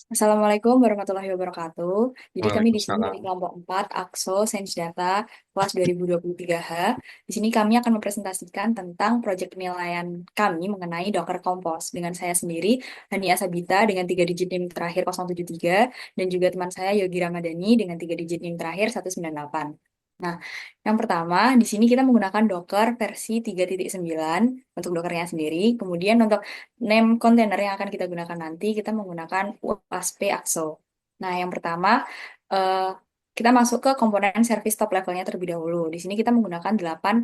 Assalamualaikum warahmatullahi wabarakatuh. Jadi kami di sini dari Waalaikumsalam. kelompok 4 AXO Sains Data kelas 2023H. Di sini kami akan mempresentasikan tentang proyek penilaian kami mengenai Docker Compose dengan saya sendiri, Hani Asabita dengan 3 digit NIM terakhir 073 dan juga teman saya Yogi Ramadhani dengan 3 digit NIM terakhir 198. Nah, yang pertama, di sini kita menggunakan Docker versi 3.9 untuk Dockernya sendiri. Kemudian untuk name kontainer yang akan kita gunakan nanti, kita menggunakan UASP AXO. Nah, yang pertama, eh, kita masuk ke komponen service top levelnya terlebih dahulu. Di sini kita menggunakan 8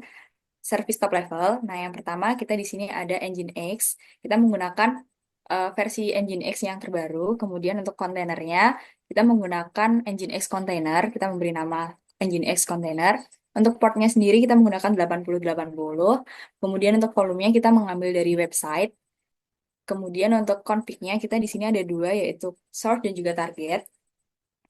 service top level. Nah, yang pertama, kita di sini ada Nginx. Kita menggunakan versi Nginx yang terbaru. Kemudian untuk kontainernya, kita menggunakan Nginx container. Kita memberi nama Nginx container. Untuk portnya sendiri kita menggunakan 8080. Kemudian untuk volumenya kita mengambil dari website. Kemudian untuk config-nya kita di sini ada dua yaitu source dan juga target.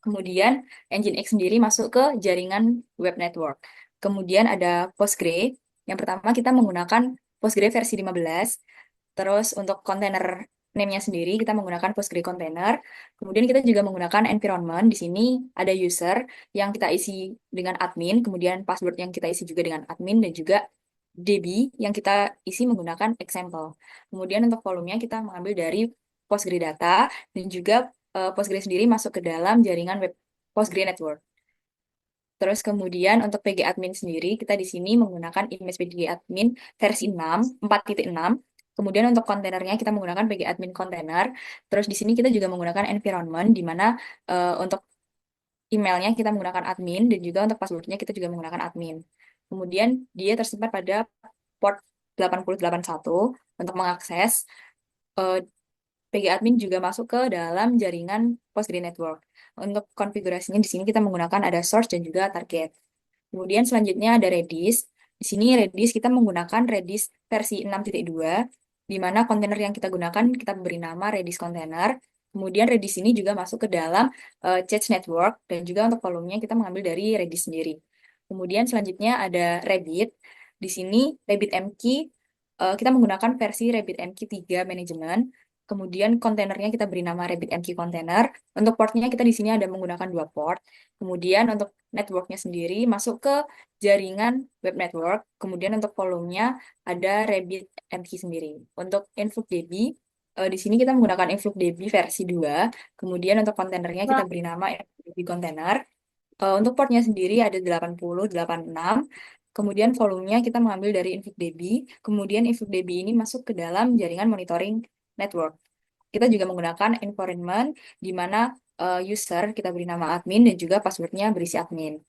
Kemudian Nginx sendiri masuk ke jaringan web network. Kemudian ada Postgre. Yang pertama kita menggunakan Postgre versi 15. Terus untuk container name-nya sendiri kita menggunakan Postgre container. Kemudian kita juga menggunakan environment. Di sini ada user yang kita isi dengan admin, kemudian password yang kita isi juga dengan admin dan juga DB yang kita isi menggunakan example. Kemudian untuk volumenya kita mengambil dari Postgre data dan juga Postgre sendiri masuk ke dalam jaringan web Postgre Network. Terus kemudian untuk PG admin sendiri, kita di sini menggunakan image PG admin versi 6, 4.6. Kemudian untuk kontainernya kita menggunakan PG admin container. Terus di sini kita juga menggunakan environment, di mana untuk emailnya kita menggunakan admin, dan juga untuk passwordnya kita juga menggunakan admin. Kemudian dia tersimpan pada port 8081 untuk mengakses. eh, PG admin juga masuk ke dalam jaringan Postgre Network. Untuk konfigurasinya di sini kita menggunakan ada source dan juga target. Kemudian selanjutnya ada Redis. Di sini Redis kita menggunakan Redis versi 6.2, di mana kontainer yang kita gunakan kita beri nama Redis Container. Kemudian Redis ini juga masuk ke dalam Change Network, dan juga untuk volumenya kita mengambil dari Redis sendiri. Kemudian selanjutnya ada Rabbit. Di sini Rabbit MQ kita menggunakan versi Rabbit MQ 3 Management. Kemudian kontainernya kita beri nama Rabbit MQ Container. Untuk portnya kita di sini ada menggunakan dua port. Kemudian untuk networknya sendiri masuk ke jaringan web network. Kemudian untuk volumenya ada Rabbit MQ sendiri. Untuk InfluxDB, di sini kita menggunakan InfluxDB versi 2. Kemudian untuk kontainernya kita beri nama InfluxDB Container. Untuk portnya sendiri ada 8086. Kemudian volumenya kita mengambil dari InfluxDB. Kemudian InfluxDB ini masuk ke dalam jaringan monitoring network. Kita juga menggunakan environment di mana user kita beri nama admin dan juga passwordnya berisi admin.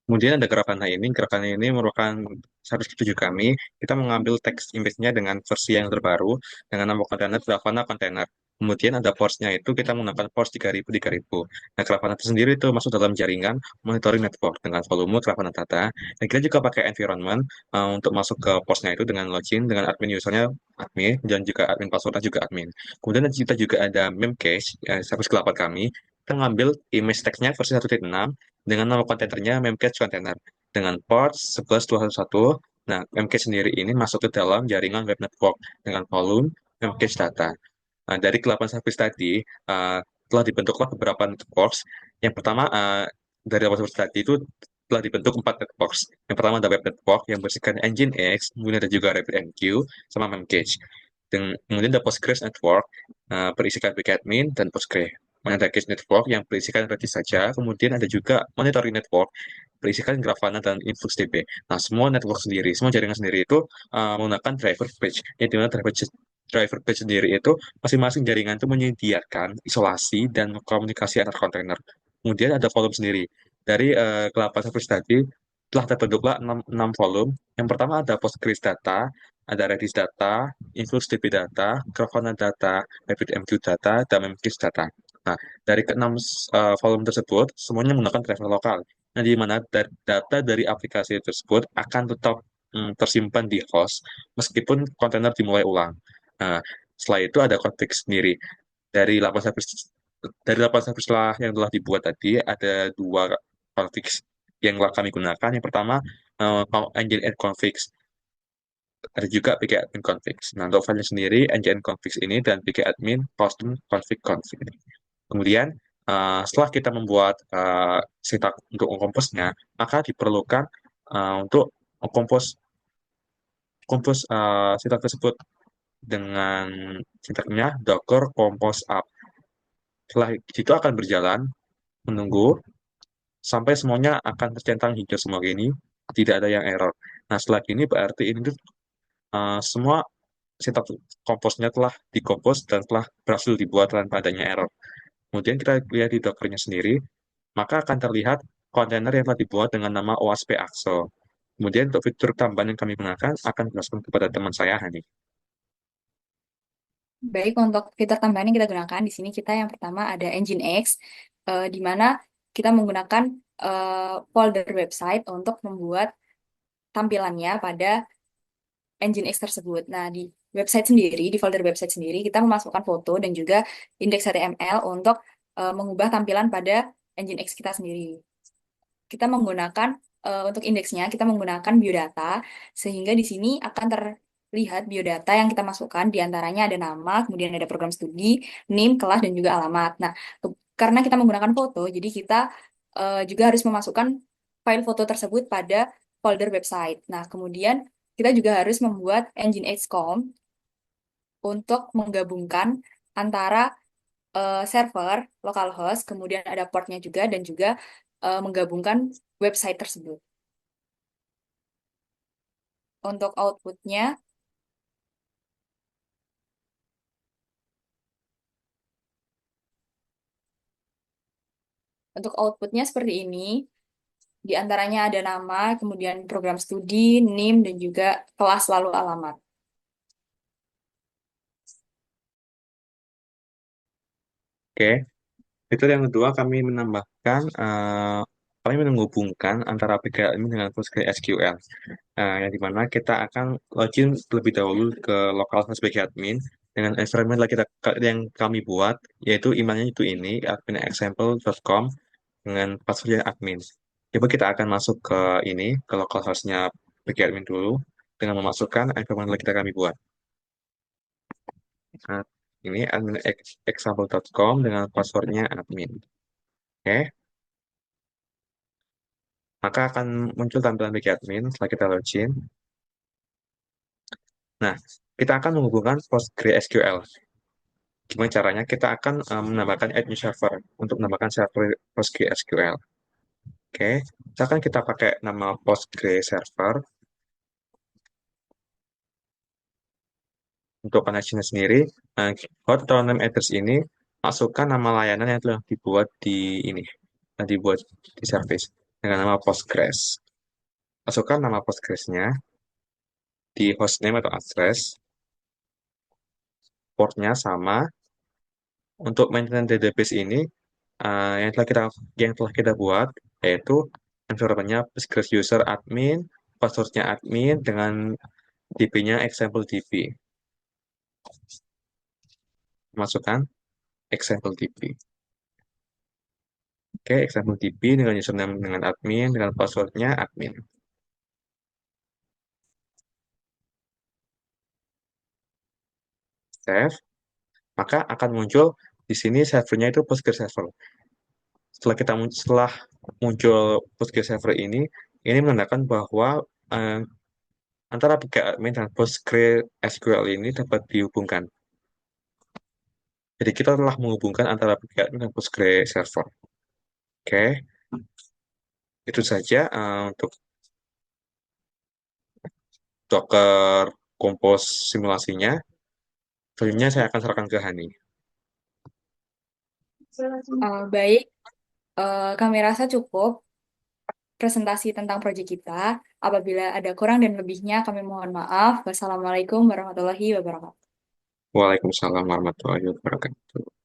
Kemudian ada Grafana ini. Grafana ini merupakan service ketujuh kami. Kita mengambil teks image-nya dengan versi yang terbaru dengan nama kontainer Grafana Container. Kemudian ada ports-nya itu kita menggunakan ports 3000 3000. Nah, Grafana itu sendiri itu masuk dalam jaringan monitoring network dengan volume Grafana data. Dan kita juga pakai environment untuk masuk ke ports-nya itu dengan login dengan admin usernya admin dan juga admin passwordnya juga admin. Kemudian kita juga ada Memcache, service ke-8 kami. Kita ngambil image text-nya versi 1.6 dengan nama kontainernya Memcache Container dengan port 11211. Nah, Memcache sendiri ini masuk ke dalam jaringan web network dengan volume Memcache data. Nah, dari ke-8 service tadi telah dibentuklah beberapa networks. Yang pertama dari 8 service tadi itu telah dibentuk 4 networks. Yang pertama ada web network yang bersihkan Nginx, kemudian ada juga RabbitMQ sama Memcache. Dan kemudian ada Postgres Network, berisikan Admin dan Postgre. Ada Cache Network yang berisikan Redis saja, kemudian ada juga Monitoring Network, berisikan Grafana dan InfluxDB. Nah, semua network sendiri, semua jaringan sendiri itu menggunakan driver page. Yang dimana driver page sendiri itu masing-masing jaringan itu menyediakan isolasi dan komunikasi antar kontainer. Kemudian ada volume sendiri. Dari kelapa service tadi telah terbentuklah 6 volume. Yang pertama ada Postgres data, ada Redis data, InfluxDB data, Grafana data, RabbitMQ data, dan Memcache data. Nah, dari keenam volume tersebut, semuanya menggunakan driver lokal. Nah, di mana data dari aplikasi tersebut akan tetap tersimpan di host meskipun kontainer dimulai ulang. Nah, setelah itu ada config sendiri. Dari 8 service dari 8 service lah yang telah dibuat tadi ada dua config yang telah kami gunakan. Yang pertama engine add config, ada juga pgadmin config. Nah, untuk file sendiri engine config ini dan pgadmin custom config config. Kemudian setelah kita membuat sintak untuk komposnya, maka diperlukan untuk kompos kompos sintak tersebut dengan sintaknya Docker compose up. Setelah itu akan berjalan menunggu sampai semuanya akan tercentang hijau semua ini, tidak ada yang error. Nah, setelah ini berarti ini tuh, semua sintak komposnya telah dikompos dan telah berhasil dibuat tanpa adanya error. Kemudian kita lihat di Dockernya sendiri, maka akan terlihat kontainer yang telah dibuat dengan nama OSP Axo. Kemudian untuk fitur tambahan yang kami gunakan akan dijelaskan kepada teman saya, Hani. Baik, untuk fitur tambahan yang kita gunakan di sini kita yang pertama ada Nginx, di mana kita menggunakan folder website untuk membuat tampilannya pada Nginx tersebut. Nah, di website sendiri, di folder website sendiri, kita memasukkan foto dan juga indeks HTML untuk mengubah tampilan pada Nginx kita sendiri. Kita menggunakan untuk indeksnya kita menggunakan biodata sehingga di sini akan terlihat biodata yang kita masukkan di antaranya ada nama, kemudian ada program studi, NIM, kelas dan juga alamat. Nah, karena kita menggunakan foto, jadi kita juga harus memasukkan file foto tersebut pada folder website. Nah, kemudian kita juga harus membuat engine XCOM untuk menggabungkan antara server, localhost, kemudian ada portnya juga dan juga menggabungkan website tersebut. Untuk outputnya, untuk outputnya seperti ini. Di antaranya ada nama, kemudian program studi, NIM, dan juga kelas lalu alamat. Oke, fitur yang kedua kami menghubungkan antara APK ini dengan PostgreSQL. Yang dimana kita akan login terlebih dahulu ke localhost sebagai admin dengan environment yang kami buat, yaitu emailnya itu ini, adminexample.com dengan password admin. Coba kita akan masuk ke ini, ke localhost-nya bagi admin dulu, dengan memasukkan environment yang kita kami buat. Nah, ini adminexample.com dengan passwordnya admin. Oke, maka akan muncul tampilan bagi admin setelah kita login. Nah, kita akan menghubungkan PostgreSQL. Gimana caranya? Kita akan menambahkan add new server untuk menambahkan server PostgreSQL. Oke, misalkan kita pakai nama Postgre Server. Untuk connectionnya sendiri, hot atau name address ini masukkan nama layanan yang telah dibuat di ini, yang dibuat di service dengan nama Postgres. Masukkan nama Postgresnya di hostname atau address, portnya sama. Untuk maintenance database ini yang telah kita buat yaitu environment-nya Postgres user admin, passwordnya admin dengan DB-nya example DB. Masukkan example DB. Oke, example DB dengan username dengan admin, dengan passwordnya admin. Save, maka akan muncul di sini servernya itu Postgres server. Setelah muncul Postgres server ini menandakan bahwa eh, antara APK admin dan PostgreSQL ini dapat dihubungkan. Jadi kita telah menghubungkan antara APK admin dan Postgres server. Oke, itu saja untuk Docker Compose simulasinya. Selanjutnya saya akan serahkan ke Hani. Baik, kami rasa cukup presentasi tentang proyek kita. Apabila ada kurang dan lebihnya, kami mohon maaf. Wassalamualaikum warahmatullahi wabarakatuh. Waalaikumsalam warahmatullahi wabarakatuh.